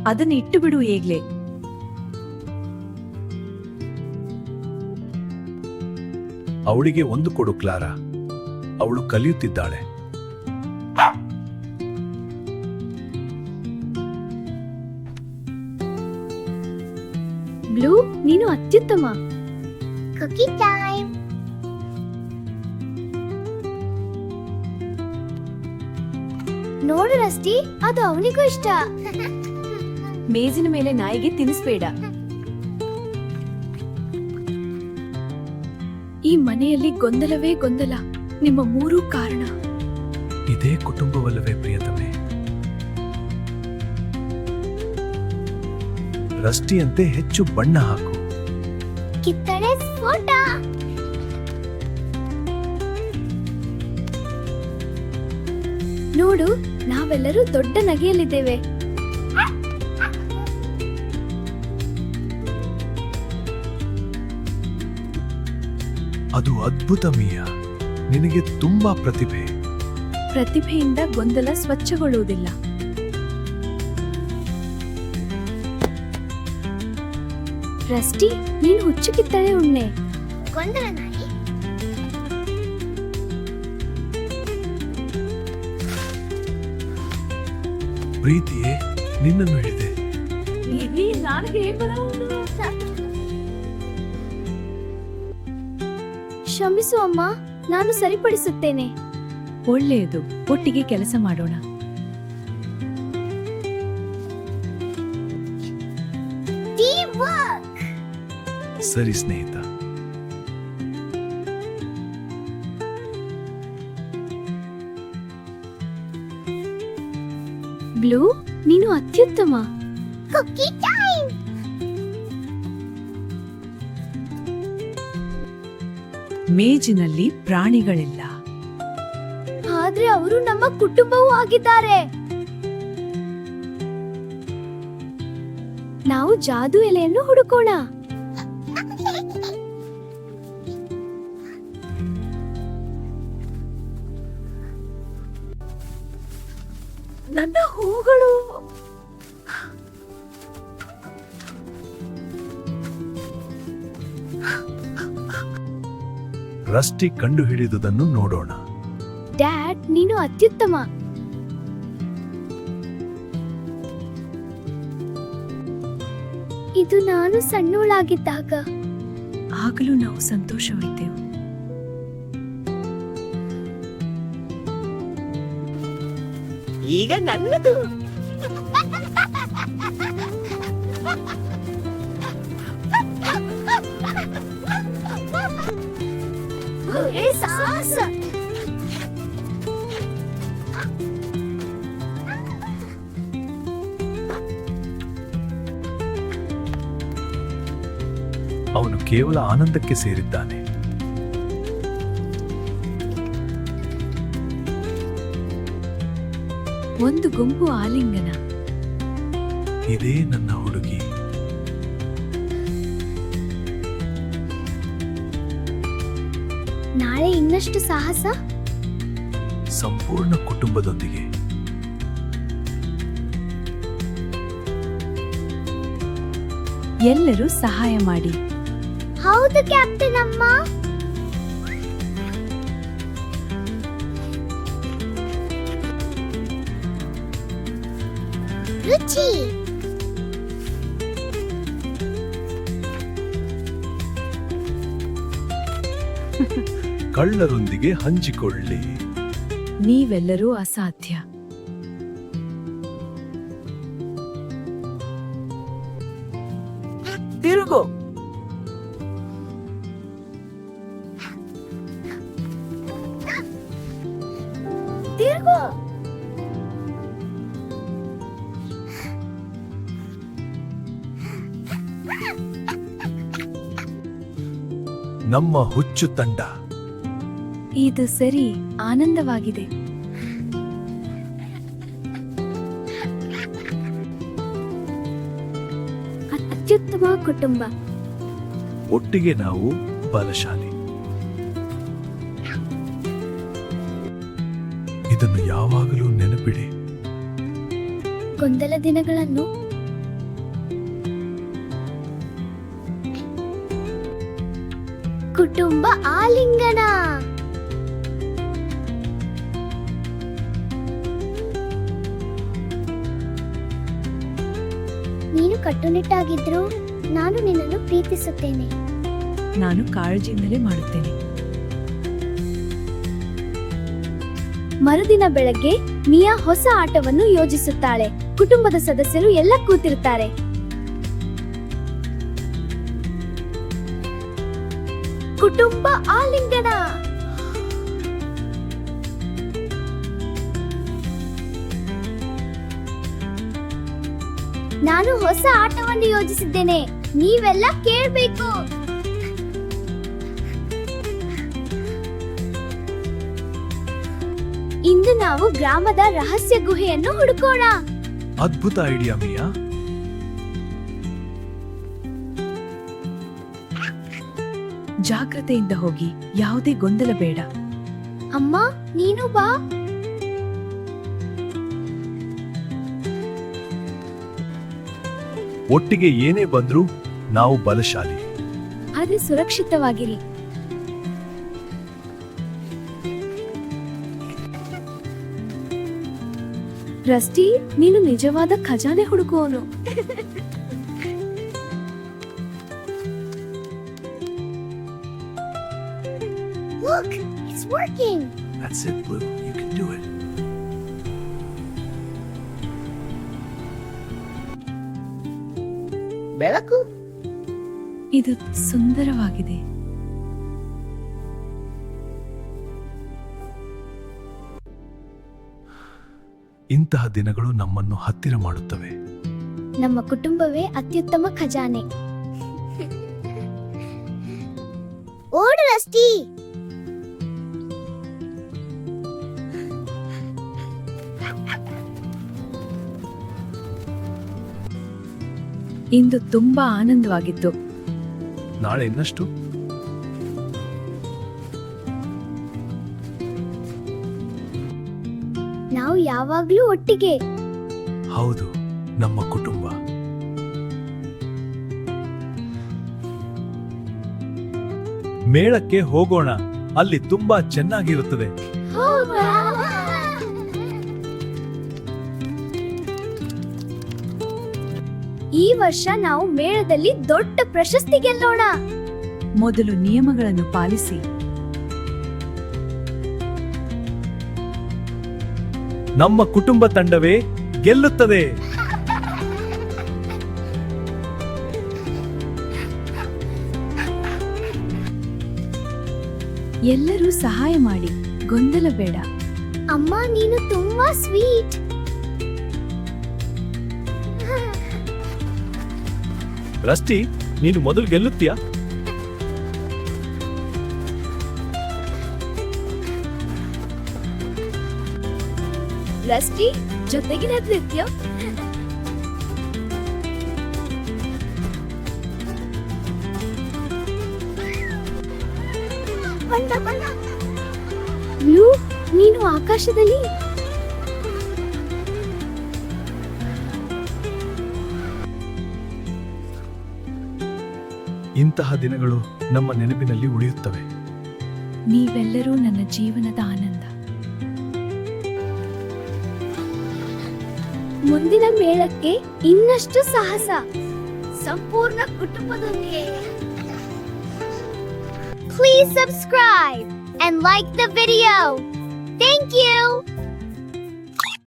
ಅದನ್ನ ಇಟ್ಟು ಬಿಡು ಈಗ್ಲೇ. ಅವಳಿಗೆ ಒಂದು ಕೊಡು ಕ್ಲಾರಾ, ಅವಳು ಕಲಿಯುತ್ತಿದ್ದಾಳೆ. ಬ್ಲೂ, ನೀನು ಅತ್ಯುತ್ತಮ. ಕುಕಿ ಟೈಮ್. ನೋಡು ರಸ್ಟಿ, ಅದು ಅವನಿಗೂ ಇಷ್ಟ. ಮೇಜಿನ ಮೇಲೆ ನಾಯಿಗೆ ತಿನ್ನಿಸ್ಬೇಡ. ಈ ಮನೆಯಲ್ಲಿ ಗೊಂದಲವೇ ಗೊಂದಲ. ನಿಮ್ಮ ಮೂರೂ ಕಾರಣ. ಇದೇ ಕುಟುಂಬವಲ್ಲವೇ ಪ್ರಿಯತಮೆ? ರಸ್ಟಿಯಂತೆ ಹೆಚ್ಚು ಬಣ್ಣ ಹಾಕು. ಕಿತ್ತಳೆ ಸ್ಫೋಟ. ನೋಡು, ನಾವೆಲ್ಲರೂ ದೊಡ್ಡ ನಗೆಯಲ್ಲಿದ್ದೇವೆ. ಅದು ಅದ್ಭುತ ಮಿಯಾ, ನಿನಗೆ ತುಂಬಾ ಪ್ರತಿಭೆ. ಪ್ರತಿಭೆಯಿಂದ ಗೊಂದಲ ಸ್ವಚ್ಛಗೊಳ್ಳುವುದಿಲ್ಲ. ರಸ್ಟಿ, ನೀನು ಹುಚ್ಚು ಕಿತ್ತಳೆ ಉಣ್ಣೆ. ಗೊಂದಲ ನಾಯಿ. ಪ್ರೀತಿಯೇ, ನಿನ್ನನ್ನು ಹಿಡಿದೆ. ಕ್ಷಮಿಸು ಅಮ್ಮ, ನಾನು ಸರಿಪಡಿಸುತ್ತೇನೆ. ಒಳ್ಳೆಯದು, ಒಟ್ಟಿಗೆ ಕೆಲಸ ಮಾಡೋಣ. ಸರಿ ಸ್ನೇಹಿತ. ಬ್ಲೂ, ನೀನು ಅತ್ಯುತ್ತಮ. ಕುಕಿ ಟೈಮ್. ಮೇಜಿನಲ್ಲಿ ಪ್ರಾಣಿಗಳಿಲ್ಲ. ಆದ್ರೆ ಅವರು ನಮ್ಮ ಕುಟುಂಬವೂ ಆಗಿದ್ದಾರೆ. ನಾವು ಜಾದು ಎಲೆಯನ್ನು ಹುಡುಕೋಣ. ನನ್ನ ಹೂಗಳು. ರಸ್ಟಿ ಕಂಡು ಹಿಡಿದುದನ್ನು ನೋಡೋಣ. ಡ್ಯಾಡ್, ನೀನು ಅತ್ಯುತ್ತಮ. ಇದು ನಾನು ಸಣ್ಣೋಳಾಗಿದ್ದಾಗ. ಆಗಲೂ ನಾವು ಸಂತೋಷವಿದ್ದೆವು. ಈಗ ನನ್ನದು. ಸಾಹಸ. ಅವನು ಕೇವಲ ಆನಂದಕ್ಕೆ ಸೇರಿದ್ದಾನೆ. ಒಂದು ಗುಂಪು ಆಲಿಂಗನ. ಇದೇ ನನ್ನ ಹುಡುಗಿ. ನಾಳೆ ಇನ್ನಷ್ಟು ಸಾಹಸ. ಸಂಪೂರ್ಣ ಕುಟುಂಬದೊಂದಿಗೆ. ಎಲ್ಲರೂ ಸಹಾಯ ಮಾಡಿ. ಹೌದು ಕ್ಯಾಪ್ಟನ್ ಅಮ್ಮ. ರುಚಿ. ಕಳ್ಳರೊಂದಿಗೆ ಹಂಚಿಕೊಳ್ಳಿ. ನೀವೆಲ್ಲರೂ ಅಸಾಧ್ಯ. ತಿರುಗು. ತಿರುಗು. ನಮ್ಮ ಹುಚ್ಚು ತಂಡ. ಇದು ಸರಿ, ಆನಂದವಾಗಿದೆ. ಅತ್ಯುತ್ತಮ ಕುಟುಂಬ. ಒಟ್ಟಿಗೆ ನಾವು ಬಲಶಾಲಿ. ಇದನ್ನು ಯಾವಾಗಲೂ ನೆನಪಿಡಿ. ಗೊಂದಲ ದಿನಗಳನ್ನು ಕುಟುಂಬ ಆಲಿಂಗನ. ನೀನು ಕಟ್ಟುನಿಟ್ಟಾಗಿದ್ರು ನಾನು ನಿನ್ನನ್ನು ಪ್ರೀತಿಸುತ್ತೇನೆ. ನಾನು ಕಾಳಜಿಯಿಂದಲೇ ಮಾಡುತ್ತೇನೆ. ಮರುದಿನ ಬೆಳಗ್ಗೆ ಮಿಯಾ ಹೊಸ ಆಟವನ್ನು ಯೋಜಿಸುತ್ತಾಳೆ. ಕುಟುಂಬದ ಸದಸ್ಯರು ಎಲ್ಲ ಕೂತಿರುತ್ತಾರೆ. ಕುಟುಂಬ ಆಲಿಂಗನ. ನಾನು ಹೊಸ ಆಟವನ್ನು ಯೋಜಿಸಿದ್ದೇನೆ, ನೀವೆಲ್ಲ ಕೇಳಬೇಕು. ಇಂದು ನಾವು ಗ್ರಾಮದ ರಹಸ್ಯ ಗುಹೆಯನ್ನು ಹುಡುಕೋಣ. ಅದ್ಭುತ ಐಡಿಯಾ ಮಿಯಾ. ಜಾಗ್ರತೆಯಿಂದ ಹೋಗಿ, ಯಾವುದೇ ಗೊಂದಲ ಬೇಡ. ಅಮ್ಮ, ನೀನು ಬಾ. ಒಟ್ಟಿಗೆ ಏನೇ ಬಂದ್ರೂ ನಾವು ಬಲಶಾಲಿ. ಆದ್ರೆ ಸುರಕ್ಷಿತವಾಗಿರಿ. ರಸ್ಟಿ, ನೀನು ನಿಜವಾದ ಖಜಾನೆ ಹುಡುಕುವನು. Look, it's working. That's it, Blue. You can do it. ಬೆಳಕು ಇದು ಸುಂದರವಾಗಿದೆ. ಇಂತಹ ದಿನಗಳು ನಮ್ಮನ್ನು ಹತ್ತಿರ ಮಾಡುತ್ತವೆ. ನಮ್ಮ ಕುಟುಂಬವೇ ಅತ್ಯುತ್ತಮ ಖಜಾನೆ. ಓಡು ರಸ್ಟಿ. ಇಂದು ತುಂಬಾ ಆನಂದವಾಗಿತ್ತು. ನಾಳೆ ಇನ್ನಷ್ಟು. ನಾವು ಯಾವಾಗ್ಲೂ ಒಟ್ಟಿಗೆ. ಹೌದು, ನಮ್ಮ ಕುಟುಂಬ. ಮೇಳಕ್ಕೆ ಹೋಗೋಣ, ಅಲ್ಲಿ ತುಂಬಾ ಚೆನ್ನಾಗಿರುತ್ತದೆ. ಈ ವರ್ಷ ನಾವು ಮೇಳದಲ್ಲಿ ದೊಡ್ಡ ಪ್ರಶಸ್ತಿ ಗೆಲ್ಲೋಣ. ಮೊದಲು ನಿಯಮಗಳನ್ನು ಪಾಲಿಸಿ. ನಮ್ಮ ಕುಟುಂಬ ತಂಡವೇ ಗೆಲ್ಲುತ್ತದೆ. ಎಲ್ಲರೂ ಸಹಾಯ ಮಾಡಿ, ಗೊಂದಲ ಬೇಡ. ಅಮ್ಮ, ನೀನು ತುಂಬಾ ಸ್ವೀಟ್. ರಸ್ಟಿ, ನೀನು ಮೊದಲು ಗೆಲ್ಲುತ್ತೀಯಾ? ರಸ್ಟಿ, ಜೊತೆಗಿನ ನೃತ್ಯ. ಬ್ಲೂ, ನೀನು ಆಕಾಶದಲ್ಲಿ. ಇಂತಹ ದಿನಗಳು ನಮ್ಮ ನೆನಪಿನಲ್ಲಿ ಉಳಿಯುತ್ತವೆ. ನೀವೆಲ್ಲರೂ ನನ್ನ ಜೀವನದ ಆನಂದ. ಮುಂದಿನ ಮೇಳಕ್ಕೆ ಇನ್ನಷ್ಟು ಸಾಹಸ, ಸಂಪೂರ್ಣ ಕುಟುಂಬದೊಂದಿಗೆ. Please subscribe and like the video. Thank you.